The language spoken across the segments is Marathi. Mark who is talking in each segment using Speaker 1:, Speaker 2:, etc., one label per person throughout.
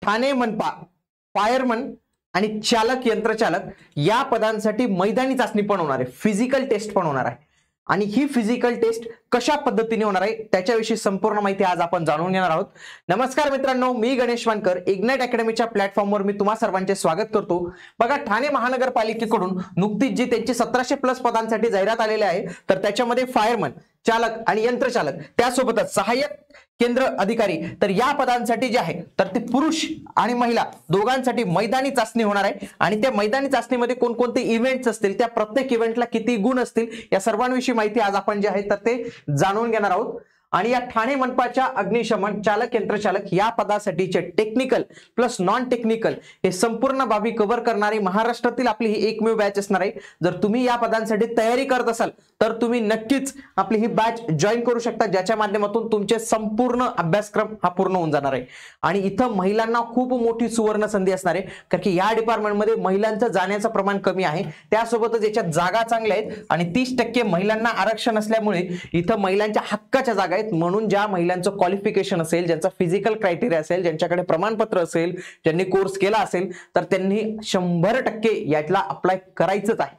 Speaker 1: ठाणे मनपा फायरमन आणि चालक यंत्रचालक या पदांसाठी मैदानी चाचणी पण होणार आहे, फिजिकल टेस्ट पण होणार आहे। आणि ही फिजिकल टेस्ट कशा पद्धतीने होणार आहे त्याच्याविषयी संपूर्ण माहिती आज आपण जाणून घेणार आहोत। नमस्कार मित्रांनो, मी गणेश वानकर, इग्नाइट अकॅडमीच्या प्लॅटफॉर्मवर मी तुम्हा सर्वांचे स्वागत करतो। बघा, ठाणे महानगरपालिकेकडून नुकतीच जी त्यांची 1700+ पदांसाठी जाहिरात आलेली आहे, तर त्याच्यामध्ये फायरमन, चालक आणि यंत्रचालक त्यासोबतच सहाय्यक केंद्र अधिकारी, तर या पदांसाठी जे आहे तर ते पुरुष आणि महिला दोघांसाठी मैदानी चाचणी होणार आहे। आणि त्या मैदानी चाचणीमध्ये कोणकोणते इव्हेंट्स असतील, त्या प्रत्येक इव्हेंटला किती गुण असतील, या सर्वांविषयी माहिती आज आपण जे आहे तर ते जाणून घेणार आहोत। आणि या ठाणे मनपाच्या अग्निशमन चालक यंत्रचालक या पदासाठीचे टेक्निकल प्लस नॉन टेक्निकल हे संपूर्ण बाबी कव्हर करणारी महाराष्ट्रातील आपली ही एकमेव बॅच असणार आहे। जर तुम्ही या पदांसाठी तयारी करत असाल तर तुम्ही नक्कीच आपली ही बॅच जॉईन करू शकता, ज्याच्या माध्यमातून तुमचे संपूर्ण अभ्यासक्रम हा पूर्ण होऊन जाणार आहे। आणि इथं महिलांना खूप मोठी सुवर्ण संधी असणार आहे, कारण की या डिपार्टमेंटमध्ये महिलांचं जाण्याचं प्रमाण कमी आहे, त्यासोबतच याच्यात जागा चांगल्या आहेत आणि 30% महिलांना आरक्षण असल्यामुळे इथं महिलांच्या हक्काच्या जागा, म्हणून ज्या महिलांचं क्वालिफिकेशन असेल, ज्यांचा फिजिकल क्रायटेरिया असेल, ज्यांच्याकडे प्रमाणपत्र असेल, ज्यांनी कोर्स केला असेल, तर त्यांनी 100% यातला अप्लाय करायचंच आहे।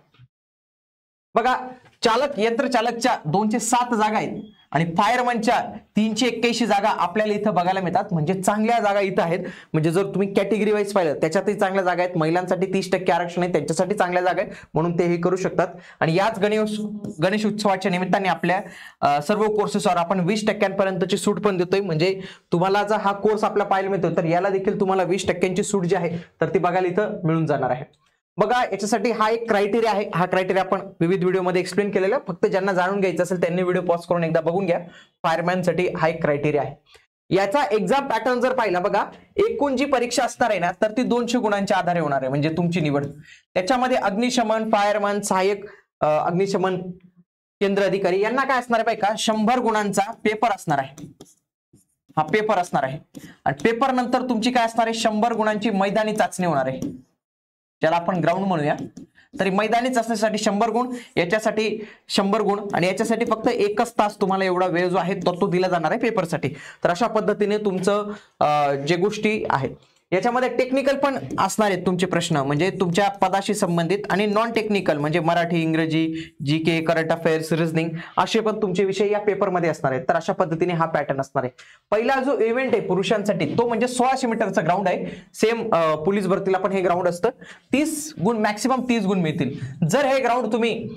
Speaker 1: बघा, चालक यंत्रचालकच्या 207 जागा आहेत आणि फायरमनच्या 381 जागा आपल्याला इथं बघायला मिळतात, म्हणजे चांगल्या जागा इथं आहेत। म्हणजे जर तुम्ही कॅटेगरी वाईज पाहिलं त्याच्यातही चांगल्या जागा आहेत, महिलांसाठी 30% आरक्षण आहे, त्यांच्यासाठी चांगल्या जागा आहेत, म्हणून ते हे करू शकतात। आणि याच गणेश उत्सवाच्या निमित्ताने आपल्या सर्व कोर्सेसवर आपण 20% सूट पण देतोय। म्हणजे तुम्हाला जर हा कोर्स आपला पाहायला मिळतो तर याला देखील तुम्हाला 20% सूट जी आहे तर ती बघायला इथं मिळून जाणार आहे। बघा, याच्यासाठी हा एक क्रायटेरिया आहे, हा क्रायटेरिया आपण विविध व्हिडिओमध्ये एक्सप्लेन केलेला आहे, फक्त ज्यांना जाणून घ्यायचं असेल त्यांनी व्हिडिओ पॉज करून एकदा बघून घ्या। फायरमॅनसाठी हा एक क्रायटेरिया आहे। याचा एक्झाम पॅटर्न जर पाहिला, बघा, एकूण जी परीक्षा असणार आहे ना तर ती 200 गुणांच्या आधारे होणार आहे, म्हणजे तुमची निवड। त्याच्यामध्ये अग्निशमन, फायरमन, सहाय्यक अग्निशमन केंद्र अधिकारी यांना काय असणार आहे का, 100 गुणांचा पेपर असणार आहे, हा पेपर असणार आहे। आणि पेपर नंतर तुमची काय असणार आहे, 100 गुणांची मैदानी चाचणी होणार आहे, ज्याला आपण ग्राउंड म्हणूया। तरी मैदानी चाचणीसाठी 100 गुण, याच्यासाठी 100 गुण, आणि याच्यासाठी फक्त 1 तास तुम्हाला एवढा वेळ जो आहे तो दिला जाणार आहे पेपरसाठी। तर अशा पद्धतीने तुमचं जे गोष्टी आहेत याच्यामध्ये टेक्निकल पण असणार आहेत तुमचे प्रश्न, म्हणजे तुमच्या पदाशी संबंधित, आणि नॉन टेक्निकल म्हणजे मराठी, इंग्रजी, जीके, करंट अफेअर्स, रिझनिंग असे पण तुमचे विषय या पेपरमध्ये असणार आहेत। तर अशा पद्धतीने हा पॅटर्न असणार आहे। पहिला जो इव्हेंट आहे पुरुषांसाठी तो म्हणजे 1600 मीटरचा ग्राउंड आहे, सेम पोलीस भरतीला पण हे ग्राउंड असतं। 30 गुण, मॅक्सिमम 30 गुण मिळतील। जर हे ग्राउंड तुम्ही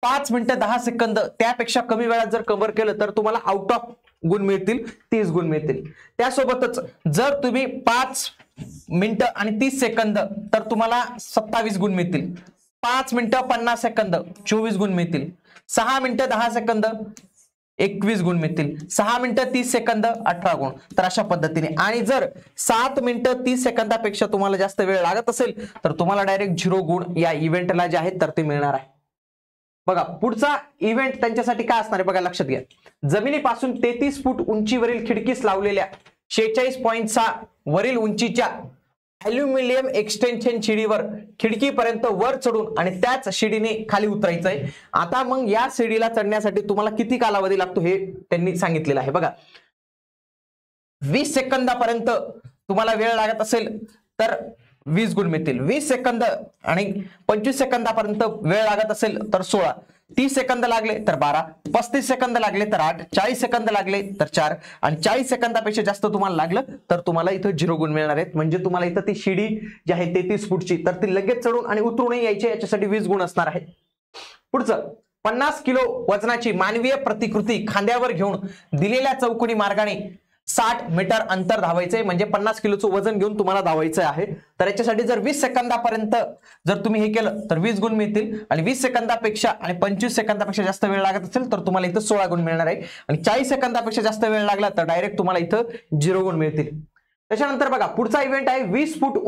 Speaker 1: 5 मिनिटं 10 सेकंद त्यापेक्षा कमी वेळात जर कव्हर केलं तर तुम्हाला आउट ऑफ गुण मिळतील, 30 गुण मिळतील। त्यासोबतच जर तुम्ही 5 मिनिटं आणि 30 सेकंद तर तुम्हाला 27 गुण मिळतील, 5 मिनिटं 50 सेकंद 24 गुण मिळतील, 6 मिनिटं 10 सेकंद 21 गुण मिळतील, 6 मिनिटं 30 सेकंद 18 गुण। तर अशा पद्धतीने, आणि जर 7 मिनिटं 30 सेकंदापेक्षा तुम्हाला जास्त वेळ लागत असेल तर तुम्हाला डायरेक्ट 0 गुण या इव्हेंटला जे आहेत तर ते मिळणार आहे। बघा, पुढचा इव्हेंट त्यांच्यासाठी काय असणार आहे बघा, लक्षात घ्या। जमिनीपासून 33 फूट उंचीवरील खिडकीस लावलेल्या 46.6 वरील उंचीच्या अॅल्युमिनियम एक्सटेन्शन शिडीवर खिडकीपर्यंत वर चढून आणि त्याच शिडीने खाली उतरायचंय। आता मग या शिडीला चढण्यासाठी तुम्हाला किती कालावधी लागतो हे त्यांनी सांगितलेलं आहे। बघा, 20 सेकंदापर्यंत तुम्हाला वेळ लागत असेल तर 20 गुण मिळतील, 20 सेकंद आणि 25 सेकंदापर्यंत वेळ लागत असेल तर 16, 30 सेकंद लागले तर 12, 35 सेकंद लागले तर 8, 40 सेकंद लागले तर 4, आणि 40 सेकंदापेक्षा जास्त तुम्हाला लागलं तर तुम्हाला इथं 0 गुण मिळणार आहेत। म्हणजे तुम्हाला इथं ती शिडी जी आहे 33 फूटची तर ती लगेच चढून आणि उतरूनही यायची, याच्यासाठी 20 गुण असणार आहेत। पुढचं, 50 किलो वजनाची मानवीय प्रतिकृती खांद्यावर घेऊन दिलेल्या चौकोनी मार्गाने 60 मीटर अंतर धावायचंय, म्हणजे 50 किलोचं वजन घेऊन तुम्हाला धावायचं आहे। तर याच्यासाठी जर 20 सेकंदापर्यंत जर तुम्ही हे केलं तर 20 गुण मिळतील, आणि 20 सेकंदापेक्षा आणि 25 सेकंदापेक्षा जास्त वेळ लागत असेल तर तुम्हाला इथं 16 गुण मिळणार आहे, आणि 40 सेकंदापेक्षा जास्त वेळ लागला तर डायरेक्ट तुम्हाला इथं 0 गुण मिळतील। त्याच्यानंतर बघा, पुढचा इव्हेंट आहे 20 फूट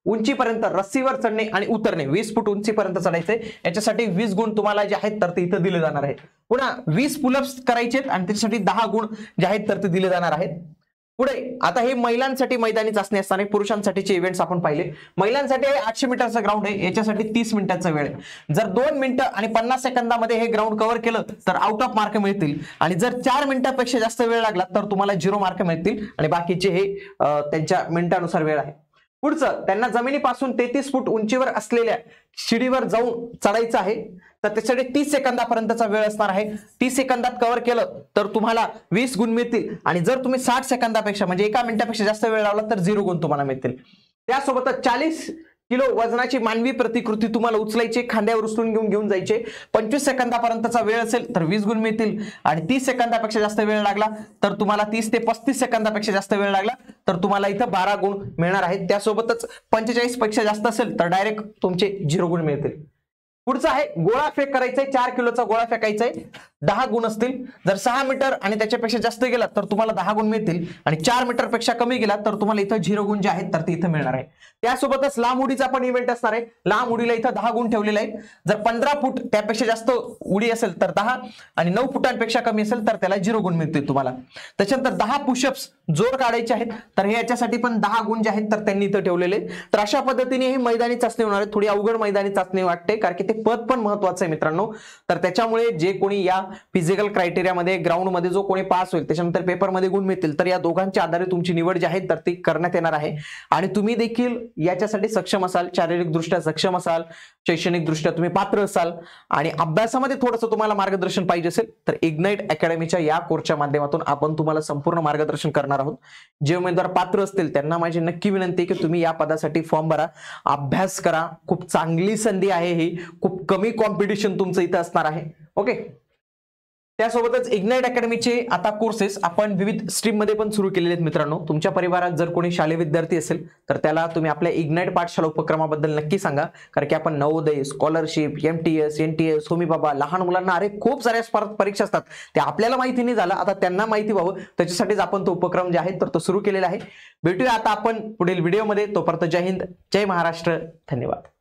Speaker 1: उंचीपर्यंत रस्सीवर चढणे आणि उतरणे, 20 फूट उंचीपर्यंत चढायचंय, याच्यासाठी 20 गुण तुम्हाला जे आहेत तर ते इथं दिले जाणार आहेत। पुन्हा 20 पुलअप्स करायचे आणि त्याच्यासाठी 10 गुण जे आहेत तर ते दिले जाणार आहेत। पुढे आता हे महिलांसाठी मैदानी चाचणी असणार आहे, पुरुषांसाठीचे इव्हेंट्स आपण पाहिले. महिलांसाठी 800 मीटरचं ग्राउंड आहे, याच्यासाठी 30 मिनिटाचा वेळ आहे. जर 2 मिनिटं आणि 50 सेकंदामध्ये हे ग्राउंड कव्हर केलं तर आउट ऑफ मार्क मिळतील, आणि जर 4 मिनिटापेक्षा जास्त वेळ लागला तर तुम्हाला 0 मार्क मिळतील, आणि बाकीचे हे त्यांच्या मिनिटानुसार वेळ आहे. पुढचं, त्यांना जमिनीपासून 33 फूट उंचीवर असलेल्या शिडीवर जाऊन चढायचं आहे, तर त्याच्यासाठी 30 सेकंदापर्यंतचा वेळ असणार आहे. 30 सेकंदात कव्हर केलं तर तुम्हाला 20 गुण मिळतील, आणि जर तुम्ही 60 सेकंदापेक्षा म्हणजे 1 मिनिटापेक्षा जास्त वेळ लावला तर 0 गुण तुम्हाला मिळतील. त्यासोबतच 40 किलो वजनाची मानवी प्रतिकृती तुम्हाला उचलायची, खांद्यावर उचलून घेऊन जायचे. 25 सेकंदापर्यंतचा वेळ असेल तर 20 गुण मिळतील, आणि 30 सेकंदापेक्षा जास्त वेळ लागला तर तुम्हाला 30 ते 35 सेकंदापेक्षा जास्त वेळ लागला तर तुम्हाला इथं 12 गुण मिळणार आहेत. त्यासोबतच 45 पेक्षा जास्त असेल तर डायरेक्ट तुमचे 0 गुण मिळतील. पुढचं आहे गोळा फेक करायचा आहे, 4 किलोचा गोळा फेकायचा आहे, 10 गुण असतील. जर 6 मीटर आणि त्याच्यापेक्षा जास्त गेला तर तुम्हाला 10 गुण मिळतील, आणि 4 मीटर पेक्षा कमी गेला तर तुम्हाला इथं 0 गुण जे आहेत तर ते इथं मिळणार आहे. त्यासोबतच लांब उडीचा पण इव्हेंट असणार आहे. लांब उडीला इथं 10 गुण ठेवलेला आहे. जर 15 फूट त्यापेक्षा जास्त उडी असेल तर 10, आणि 9 फुटांपेक्षा कमी असेल तर त्याला 0 गुण मिळतील तुम्हाला. त्याच्यानंतर 10 पुशअप्स जोर काढायचे आहेत, तर हे याच्यासाठी पण 10 गुण जे आहेत तर त्यांनी इथं ठेवलेले. तर अशा पद्धतीने ही मैदानी चाचणी होणार आहे. थोडी अवघड मैदानी चाचणी वाटते, कारण की ते पद पण महत्वाचं आहे मित्रांनो. तर त्याच्यामुळे जे कोणी या फिजिकल क्रायटेरियामध्ये ग्राउंडमध्ये जो कोणी पास होईल त्याच्यानंतर पेपरमध्ये गुण मिळतील, तर या दोघांच्या आधारे तुमची निवड जी आहे तर ती करण्यात येणार आहे. आणि तुम्ही देखील याच्यासाठी सक्षम असाल, शारीरिकदृष्ट्या सक्षम असाल, शैक्षणिकदृष्ट्या तुम्ही पात्र असाल, आणि अभ्यासामध्ये थोडंसं तुम्हाला मार्गदर्शन पाहिजे असेल तर इग्नाइट अकॅडमीच्या या कोर्सच्या माध्यमातून आपण तुम्हाला संपूर्ण मार्गदर्शन करणार आहोत. जे उमेदवार पात्र असतील त्यांना माझी नक्की विनंती आहे की तुम्ही या पदासाठी फॉर्म भरा, अभ्यास करा. खूप चांगली संधी आहे ही, खूप कमी कॉम्पिटिशन तुमचं इथं असणार आहे. ओके. त्यासोबतच इग्नाइट अकॅडमीचे आता कोर्सेस आपण विविध स्ट्रीम मध्ये पण सुरू केलेले आहेत मित्रांनो. तुमच्या परिवारात जर कोणी शालेय विद्यार्थी असेल तर त्याला तुम्ही आपल्या इग्नाइट पाठशाला उपक्रमाबद्दल नक्की सांगा, कारण की आपण Navodaya, scholarship, MTS, NTS, Homi बाबा, लहान मुलांना अरे खूप साऱ्या परीक्षा असतात, ते आपल्याला माहिती नाही झालं, आता त्यांना माहिती व्हावं त्याच्यासाठीच आपण तो उपक्रम जे आहे तर तो सुरू केलेला आहे. भेटूया आता आपण पुढील व्हिडिओमध्ये. तोपर्यंत जय हिंद, जय महाराष्ट्र, धन्यवाद.